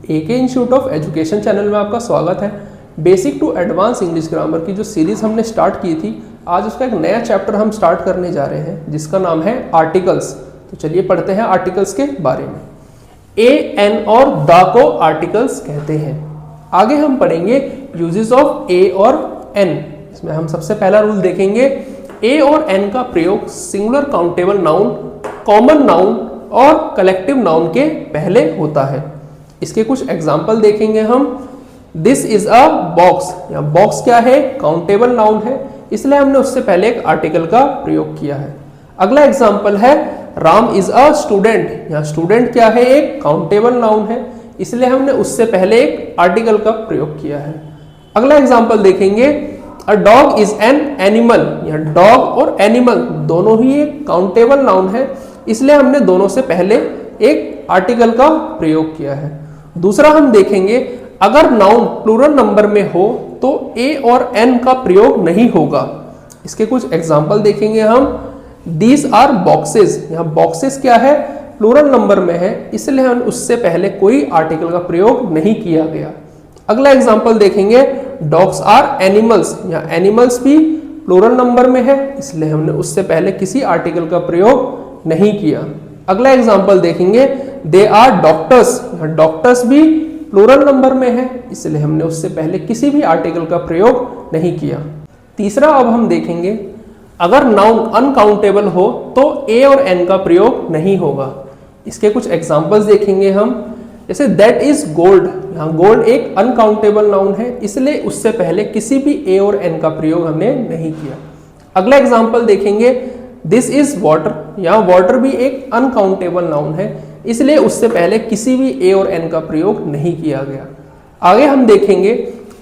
AK institute of education channel में आपका स्वागत है। Basic to advance English grammar की जो सीरीज हमने स्टार्ट की थी, आज उसका एक नया चैप्टर हम स्टार्ट करने जा रहे हैं जिसका नाम है आर्टिकल्स। तो चलिए पढ़ते हैं आर्टिकल्स के बारे में। ए, एन और द को आर्टिकल्स कहते हैं। आगे हम पढ़ेंगे यूजेस ऑफ ए और एन। इसमें हम सबसे पहला रूल देखेंगे, ए और एन का प्रयोग singular countable noun, common noun और कलेक्टिव नाउन के पहले होता है। इसके कुछ एग्जाम्पल देखेंगे हम। दिस इज अ बॉक्स, यहाँ बॉक्स क्या है? काउंटेबल नाउन है, इसलिए हमने उससे पहले एक आर्टिकल का प्रयोग किया है। अगला एग्जाम्पल है राम इज अ स्टूडेंट, यहाँ स्टूडेंट क्या है? एक काउंटेबल नाउन है, इसलिए हमने उससे पहले एक आर्टिकल का प्रयोग किया है। अगला एग्जाम्पल देखेंगे, a dog is an animal, यहाँ डॉग और एनिमल दोनों ही एक काउंटेबल नाउन है, इसलिए हमने दोनों से पहले एक आर्टिकल का प्रयोग किया है। दूसरा हम देखेंगे, अगर नाउन प्लूरल नंबर में हो तो ए और एन का प्रयोग नहीं होगा। इसके कुछ एग्जाम्पल देखेंगे हम। दीज आर बॉक्सेस, यहाँ बॉक्सेस क्या है? प्लूरल नंबर में है, इसलिए हम उससे पहले कोई आर्टिकल का प्रयोग नहीं किया गया। अगला एग्जाम्पल देखेंगे, डॉग्स आर एनिमल्स, यहाँ एनिमल्स भी प्लूरल नंबर में है, इसलिए हमने उससे पहले किसी आर्टिकल का प्रयोग नहीं किया। अगला एग्जाम्पल देखेंगे, दे आर डॉक्टर्स, यहाँ डॉक्टर्स भी प्लूरल नंबर में है, इसलिए हमने उससे पहले किसी भी आर्टिकल का प्रयोग नहीं किया। तीसरा अब हम देखेंगे, अगर नाउन अनकाउंटेबल हो तो ए और एन का प्रयोग नहीं होगा। इसके कुछ एग्जाम्पल्स देखेंगे हम। जैसे दैट इज गोल्ड, यहाँ गोल्ड एक अनकाउंटेबल नाउन है, इसलिए उससे पहले किसी भी ए और एन का प्रयोग हमने नहीं किया। अगला एग्जाम्पल देखेंगे, दिस इज वाटर, यहाँ वाटर भी एक अनकाउंटेबल नाउन है, इसलिए उससे पहले किसी भी ए और एन का प्रयोग नहीं किया गया। आगे हम देखेंगे,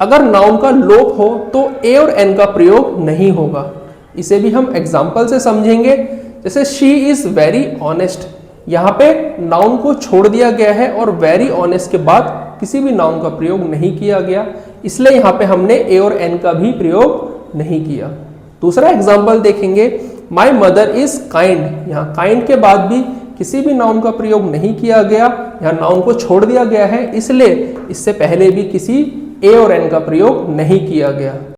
अगर नाउन का लोप हो तो ए और एन का प्रयोग नहीं होगा। इसे भी हम एग्जाम्पल से समझेंगे। जैसे शी इज वेरी ऑनेस्ट, यहाँ पे नाउन को छोड़ दिया गया है और वेरी ऑनेस्ट के बाद किसी भी नाउन का प्रयोग नहीं किया गया, इसलिए यहाँ पे हमने ए और एन का भी प्रयोग नहीं किया। दूसरा एग्जाम्पल देखेंगे, माई मदर इज काइंड, यहाँ काइंड के बाद भी किसी भी नाउन का प्रयोग नहीं किया गया, यहाँ नाउन को छोड़ दिया गया है, इसलिए इससे पहले भी किसी ए और एन का प्रयोग नहीं किया गया।